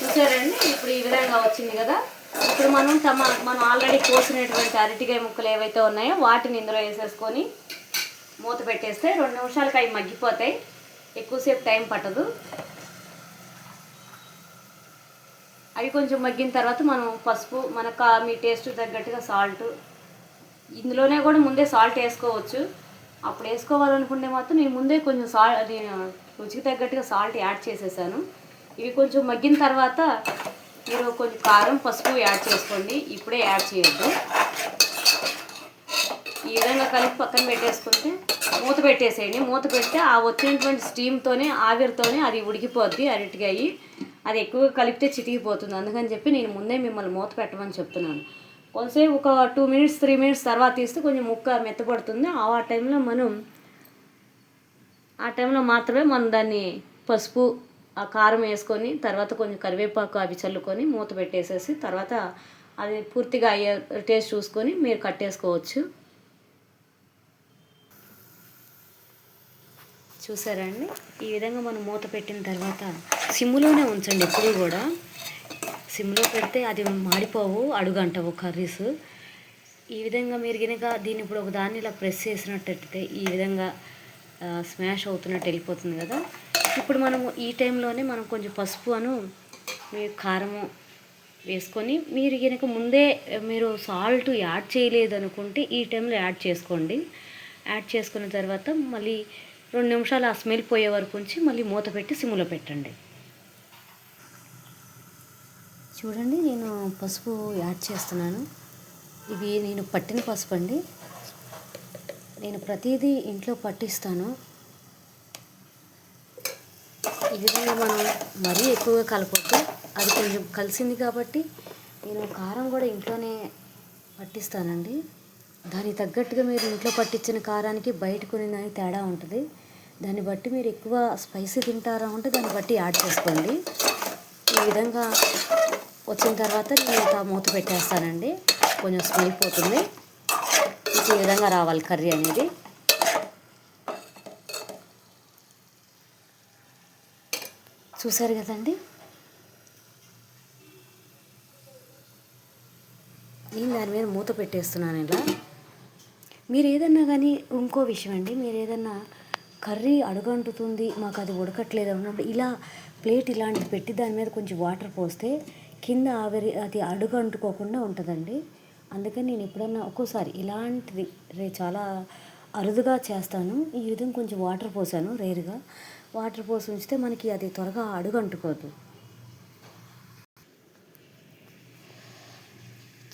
చూసారండి, ఇప్పుడు ఈ విధంగా వచ్చింది కదా. ఇప్పుడు మనం ఆల్రెడీ కోసినటువంటి అరటికాయ ముక్కలు ఏవైతే ఉన్నాయో వాటిని ఇందులో వేసేసుకొని మూత పెట్టేస్తే 2 నిమిషాలకి అవి మగ్గిపోతాయి. ఎక్కువసేపు టైం పట్టదు. అవి కొంచెం మగ్గిన తర్వాత మనం పసుపు, మీ టేస్ట్ తగ్గట్టుగా సాల్ట్, ఇందులోనే కూడా ముందే సాల్ట్ వేసుకోవచ్చు. అప్పుడు వేసుకోవాలనుకుంటే మాత్రం నేను ముందే కొంచెం రుచికి తగ్గట్టుగా సాల్ట్ యాడ్ చేసేసాను. ఇవి కొంచెం మగ్గిన తర్వాత మీరు కొంచెం కారం, పసుపు యాడ్ చేసుకోండి. ఇప్పుడే యాడ్ చేయొద్దు. ఈ విధంగా కలిపి పక్కన పెట్టేసుకుంటే మూత పెట్టేసేయండి. మూత పెడితే ఆ వచ్చినటువంటి స్టీమ్తోనే, ఆవిరితోనే అది ఉడికిపోద్ది అరటికాయ. అది ఎక్కువగా కలిపితే చితికిపోతుంది. అందుకని చెప్పి నేను ముందే మిమ్మల్ని మూత పెట్టమని చెప్తున్నాను. కొంతసేపు ఒక 2 మినిట్స్ 3 మినిట్స్ తర్వాత తీస్తే కొంచెం ముక్క మెత్తపడుతుంది. ఆ టైంలో మాత్రమే మనం దాన్ని పసుపు, ఆ కారం వేసుకొని తర్వాత కొంచెం కరివేపాకు అవి చల్లుకొని మూత పెట్టేసేసి తర్వాత అది పూర్తిగా అయ్యే టేస్ట్ చూసుకొని మీరు కట్టేసుకోవచ్చు. చూసారండి, ఈ విధంగా మనం మూత పెట్టిన తర్వాత సిమ్లోనే ఉంచండి. ఎప్పుడు కూడా సిమ్లో పెడితే అది మాడిపోవు, అడుగంటవు కర్రీస్. ఈ విధంగా మీరు కనుక దీన్ని ఇప్పుడు ఒక దాన్ని ఇలా ప్రెస్ చేసినట్టయితే ఈ విధంగా స్మాష్ అవుతున్నట్టు వెళ్ళిపోతుంది కదా. ఇప్పుడు మనము ఈ టైంలోనే మనం కొంచెం పసుపు మీరు కారము వేసుకొని, మీరు కనుక ముందే మీరు సాల్ట్ యాడ్ చేయలేదు అనుకుంటే ఈ టైంలో యాడ్ చేసుకోండి. యాడ్ చేసుకున్న తర్వాత మళ్ళీ 2 నిమిషాలు ఆ స్మెల్ పోయే వరకు ఉంచి మళ్ళీ మూత పెట్టి సిమ్లో పెట్టండి. చూడండి, నేను పసుపు యాడ్ చేస్తున్నాను. ఇవి నేను పట్టిన పసుపు అండి. నేను ప్రతిదీ ఇంట్లో పట్టిస్తాను. ఈ విధంగా మనం మరీ ఎక్కువగా కలపొద్దు. అది కొంచెం కలిసింది కాబట్టి నేను కారం కూడా ఇంట్లోనే పట్టిస్తానండి. దానికి తగ్గట్టుగా మీరు ఇంట్లో పట్టించిన కారానికి బయట కొనేదానికి తేడా ఉంటుంది. దాన్ని బట్టి మీరు ఎక్కువ స్పైసీ తింటారా ఉంటే దాన్ని బట్టి యాడ్ చేసుకోండి. ఈ విధంగా వచ్చిన తర్వాత నేను మూత పెట్టేస్తానండి. కొంచెం స్మెల్ పోతుంది. ఈ విధంగా రావాలి కర్రీ అనేది. చూసారు కదండి, నేను దాని మీద మూత పెట్టేస్తున్నాను ఇలా. మీరు ఏదన్నా కానీ ఇంకో విషయం అండి, మీరు ఏదన్నా కర్రీ అడుగంటుతుంది, మాకు అది ఉడకట్లేదు అన్నప్పుడు ఇలా ప్లేట్ ఇలాంటిది పెట్టి దాని మీద కొంచెం వాటర్ పోస్తే కింద ఆవిరి అది అడుగు అంటుకోకుండా ఉంటుందండి. అందుకని నేను ఎప్పుడన్నా ఒక్కోసారి ఇలాంటిది చాలా అరుదుగా చేస్తాను. ఈ విధంగా కొంచెం వాటర్ పోసాను, రేరుగా వాటర్ పోసి ఉంచితే మనకి అది త్వరగా అడుగు అంటుకోదు.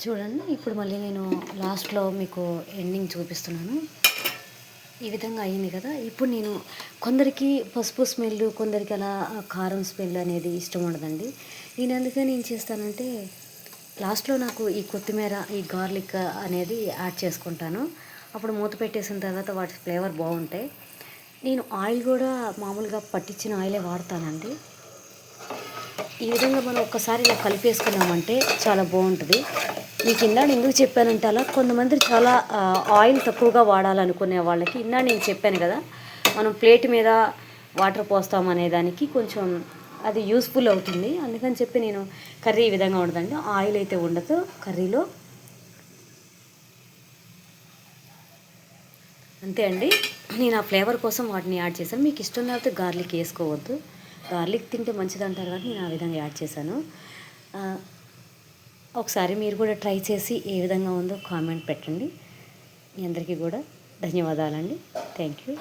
చూడండి, ఇప్పుడు మళ్ళీ నేను లాస్ట్లో మీకు ఎండింగ్ చూపిస్తున్నాను. ఈ విధంగా అయింది కదా. ఇప్పుడు నేను కొందరికి పసుపు స్మెల్, కొందరికి అలా కారం స్మెల్ అనేది ఇష్టం ఉండదండి. నేను అందుకని ఏం చేస్తానంటే లాస్ట్లో నాకు ఈ కొత్తిమీర, ఈ గార్లిక్ అనేది యాడ్ చేసుకుంటాను. అప్పుడు మూత పెట్టేసిన తర్వాత వాటి ఫ్లేవర్ బాగుంటాయి. నేను ఆయిల్ కూడా మామూలుగా పట్టించిన ఆయిలే వాడతానండి. ఈ విధంగా మనం ఒక్కసారి ఇలా కలిపేసుకున్నామంటే చాలా బాగుంటుంది. మీకు ఇందాక ఎందుకు చెప్పానంటే అలా కొంతమంది చాలా ఆయిల్ తక్కువగా వాడాలనుకునే వాళ్ళకి నేను చెప్పాను కదా, మనం ప్లేట్ మీద వాటర్ పోస్తామనే దానికి కొంచెం అది యూస్ఫుల్ అవుతుంది. అందుకని చెప్పి నేను కర్రీ ఈ విధంగా ఉండదండి. ఆయిల్ అయితే ఉండదు కర్రీలో. అంతే అండి, నేను ఆ ఫ్లేవర్ కోసం వాటిని యాడ్ చేశాను. మీకు ఇష్టం లేకపోతే గార్లిక్ వేసుకోవద్దు. గార్లిక్ తింటే మంచిది అంటారు కాబట్టి నేను ఆ విధంగా యాడ్ చేశాను. ఒకసారి మీరు కూడా ట్రై చేసి ఏ విధంగా ఉందో కామెంట్ పెట్టండి. మీ అందరికీ కూడా ధన్యవాదాలండి. Thank you.